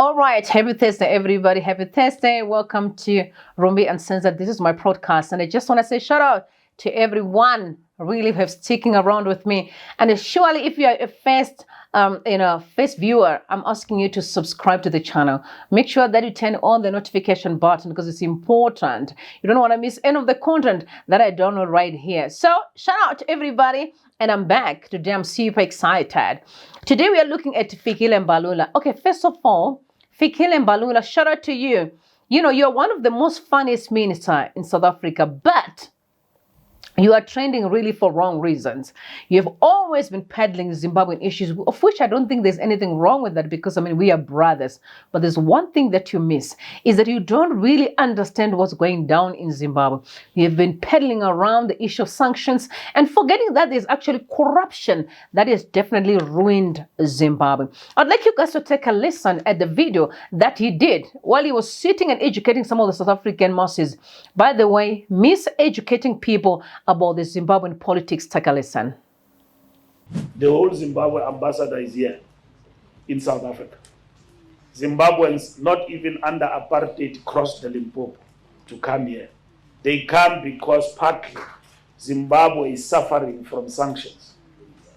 All right, happy Thursday, everybody. Happy Thursday. Welcome to Rumbi Uncensored. This is my podcast, and I just want to say shout out to everyone really who have sticking around with me. And surely, if you are a first viewer, I'm asking you to subscribe to the channel. Make sure that you turn on the notification button because it's important. You don't want to miss any of the content that I download right here. So shout out to everybody. And I'm back. Today I'm super excited. Today we are looking at FIKILE MBALULA. Okay, first of all, FIKILE MBALULA, shout out to you. You know, you're one of the most funniest ministers in South Africa, but you are trending really for wrong reasons. You have always been peddling Zimbabwean issues, of which I don't think there's anything wrong with that because, I mean, we are brothers. But there's one thing that you miss, is that you don't really understand what's going down in Zimbabwe. You have been peddling around the issue of sanctions and forgetting that there's actually corruption that has definitely ruined Zimbabwe. I'd like you guys to take a listen at the video that he did while he was sitting and educating some of the South African masses. By the way, miseducating people about the Zimbabwean politics. Take a listen. The whole Zimbabwe ambassador is here in South Africa. Zimbabweans, not even under apartheid, crossed the Limpopo to come here. They come because partly Zimbabwe is suffering from sanctions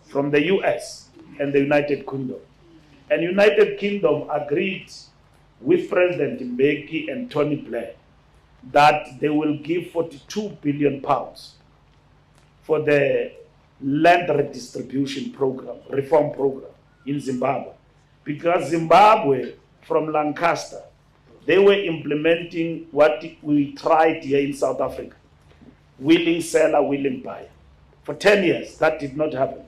from the US and the United Kingdom. And United Kingdom agreed with President Mbeki and Tony Blair that they will give 42 billion pounds for the land redistribution program, reform program in Zimbabwe. Because Zimbabwe, from Lancaster, they were implementing what we tried here in South Africa, willing seller, willing buyer. For 10 years, that did not happen.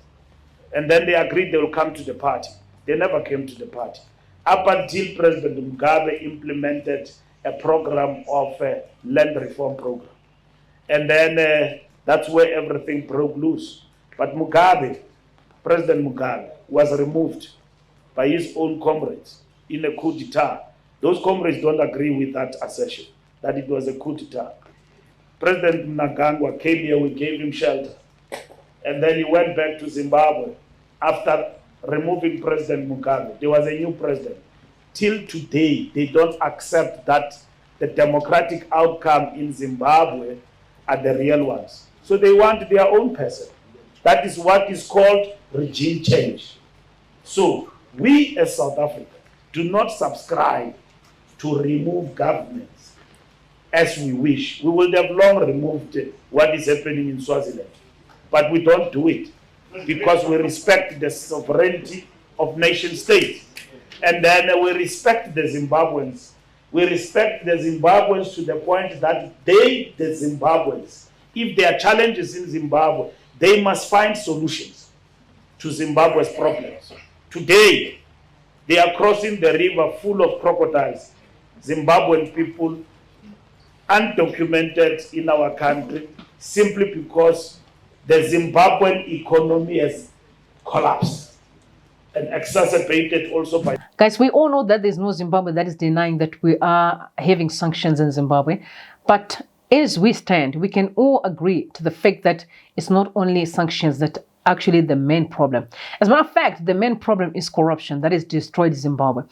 And then they agreed they will come to the party. They never came to the party. Up until President Mugabe implemented a program of land reform program. And then that's where everything broke loose. But Mugabe, President Mugabe, was removed by his own comrades in a coup d'etat. Those comrades don't agree with that assertion, that it was a coup d'etat. President Mnangagwa came here, we gave him shelter. And then he went back to Zimbabwe after removing President Mugabe. There was a new president. Till today, they don't accept that the democratic outcome in Zimbabwe are the real ones. So they want their own person. That is what is called regime change. So we as South Africa do not subscribe to remove governments as we wish. We would have long removed what is happening in Swaziland. But we don't do it because we respect the sovereignty of nation states. And then we respect the Zimbabweans. We respect the Zimbabweans to the point that the Zimbabweans, if there are challenges in Zimbabwe, they must find solutions to Zimbabwe's problems. Today, they are crossing the river full of crocodiles. Zimbabwean people, undocumented in our country, simply because the Zimbabwean economy has collapsed and exacerbated also by... Guys, we all know that there's no Zimbabwe that is denying that we are having sanctions in Zimbabwe. But as we stand, we can all agree to the fact that it's not only sanctions that actually the main problem. As a matter of fact, the main problem is corruption that has destroyed Zimbabwe.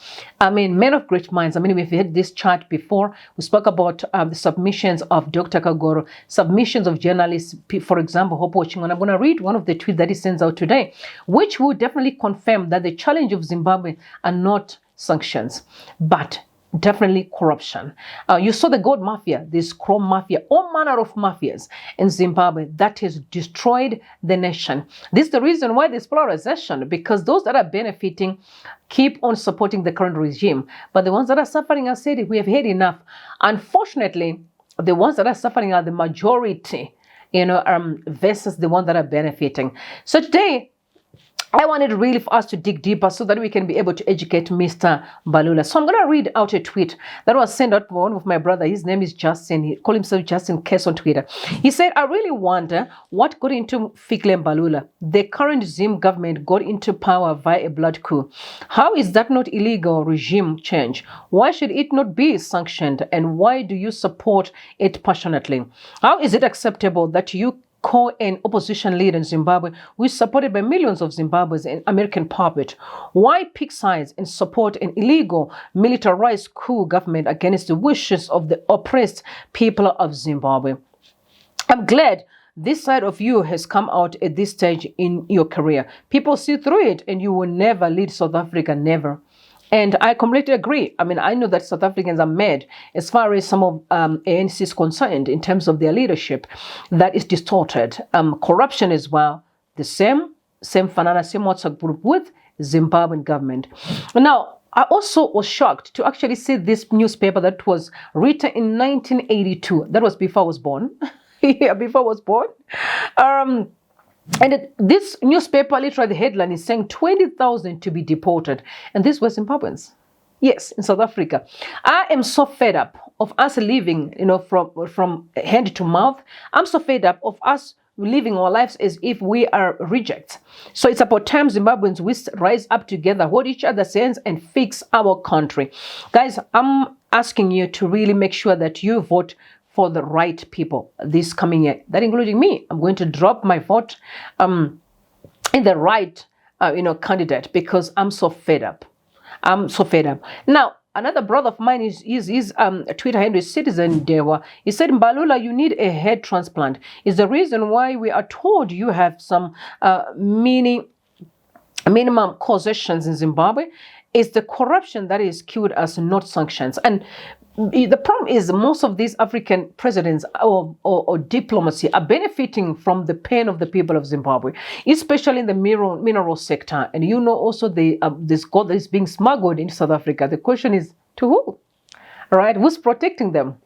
I mean, men of great minds. I mean, we've had this chart before. We spoke about the submissions of Dr. Kagoro, submissions of journalists, for example, Hopewell Chin'ono. I'm going to read one of the tweets that he sends out today, which will definitely confirm that the challenge of Zimbabwe are not sanctions, but definitely corruption. You saw the gold mafia, this chrome mafia, all manner of mafias in Zimbabwe that has destroyed the nation. This is the reason why there's polarization, because those that are benefiting keep on supporting the current regime. But the ones that are suffering are saying, we have had enough. Unfortunately, the ones that are suffering are the majority, versus the ones that are benefiting. So today, I wanted really for us to dig deeper so that we can be able to educate Mr. Mbalula. So I'm going to read out a tweet that was sent out by one of my brother. His name is Justin. He called himself Justin Kess on Twitter. He said, I really wonder what got into FIKILE MBALULA. The current Zim government got into power via a blood coup. How is that not illegal regime change? Why should it not be sanctioned? And why do you support it passionately? How is it acceptable that you core and opposition leader in Zimbabwe, who is supported by millions of Zimbabweans and American puppet. Why pick sides and support an illegal militarized coup government against the wishes of the oppressed people of Zimbabwe? I'm glad this side of you has come out at this stage in your career. People see through it, and you will never lead South Africa, never. And I completely agree. I mean, I know that South Africans are mad as far as some of ANC is concerned in terms of their leadership that is distorted. Corruption as well, the same fanana, same WhatsApp group with Zimbabwean government. Now, I also was shocked to actually see this newspaper that was written in 1982. That was before I was born. Yeah, before I was born. And this newspaper, literally the headline is saying 20,000 to be deported. And these were Zimbabweans. Yes, in South Africa. I am so fed up of us living, from hand to mouth. I'm so fed up of us living our lives as if we are rejects. So it's about time Zimbabweans we rise up together, hold each other's hands, and fix our country. Guys, I'm asking you to really make sure that you vote for the right people this coming year, that including me. I'm going to drop my vote in the right candidate, because I'm so fed up. I'm so fed up. Now, another brother of mine his Twitter handle is Citizen Dewa. He said, Mbalula, you need a head transplant. Is the reason why we are told you have some minimum causations in Zimbabwe. Is the corruption that is killed us, not sanctions. And the problem is most of these African presidents or diplomacy are benefiting from the pain of the people of Zimbabwe, especially in the mineral sector. And also this gold that is being smuggled into South Africa. The question is, to who? Right? Who's protecting them?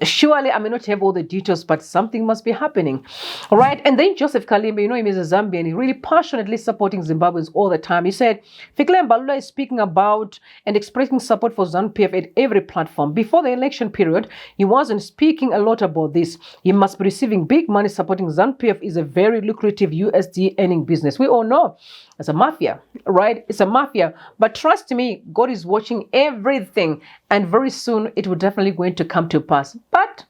Surely I may not have all the details, but something must be happening. All right. And then Joseph Kalimba, him is a Zambian, he really passionately supporting Zimbabweans all the time. He said, FIKILE MBALULA is speaking about and expressing support for ZANU-PF at every platform. Before the election period, he wasn't speaking a lot about this. He must be receiving big money. Supporting ZANU-PF is a very lucrative USD earning business. We all know it's a mafia, right? It's a mafia. But trust me, God is watching everything. And very soon, it will definitely going to come to pass. But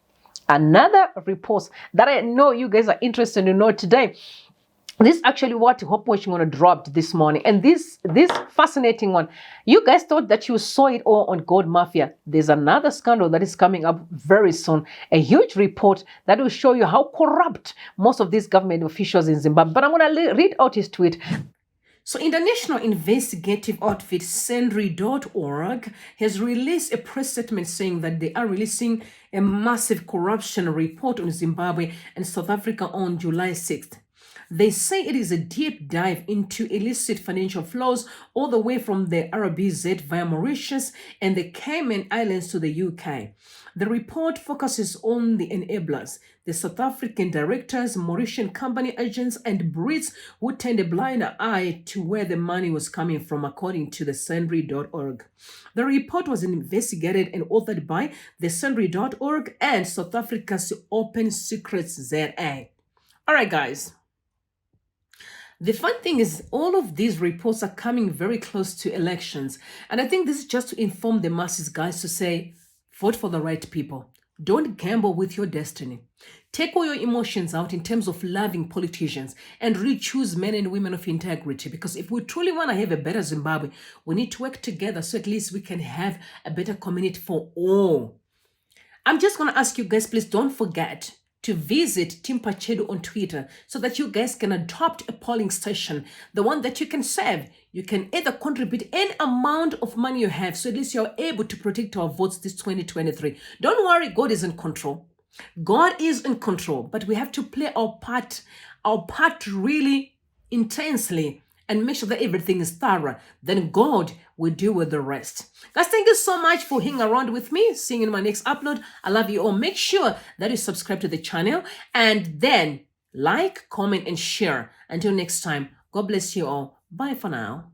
another report that I know you guys are interested to know today. This is actually what Hopewell Chin'ono dropped this morning. And this fascinating one. You guys thought that you saw it all on Gold Mafia. There's another scandal that is coming up very soon. A huge report that will show you how corrupt most of these government officials in Zimbabwe. But I'm going to read out his tweet. So international investigative outfit Sentry.org has released a press statement saying that they are releasing a massive corruption report on Zimbabwe and South Africa on July 6th. They say it is a deep dive into illicit financial flows all the way from the RBZ via Mauritius and the Cayman Islands to the UK. The report focuses on the enablers, the South African directors, Mauritian company agents, and Brits who turned a blind eye to where the money was coming from, according to the Sentry.org. The report was investigated and authored by the Sentry.org and South Africa's Open Secrets ZA. All right, guys. The fun thing is all of these reports are coming very close to elections. And I think this is just to inform the masses, guys, to say, vote for the right people. Don't gamble with your destiny. Take all your emotions out in terms of loving politicians and really choose men and women of integrity. Because if we truly want to have a better Zimbabwe, we need to work together so at least we can have a better community for all. I'm just going to ask you guys, please don't forget to visit Tim Pachedu on Twitter so that you guys can adopt a polling station, the one that you can save. You can either contribute any amount of money you have, so at least you're able to protect our votes this 2023. Don't worry, God is in control. God is in control, but we have to play our part really intensely and make sure that everything is thorough. Then God will deal with the rest. Guys, thank you so much for hanging around with me. See you in my next upload. I love you all. Make sure that you subscribe to the channel and then like, comment, and share. Until next time, God bless you all. Bye for now.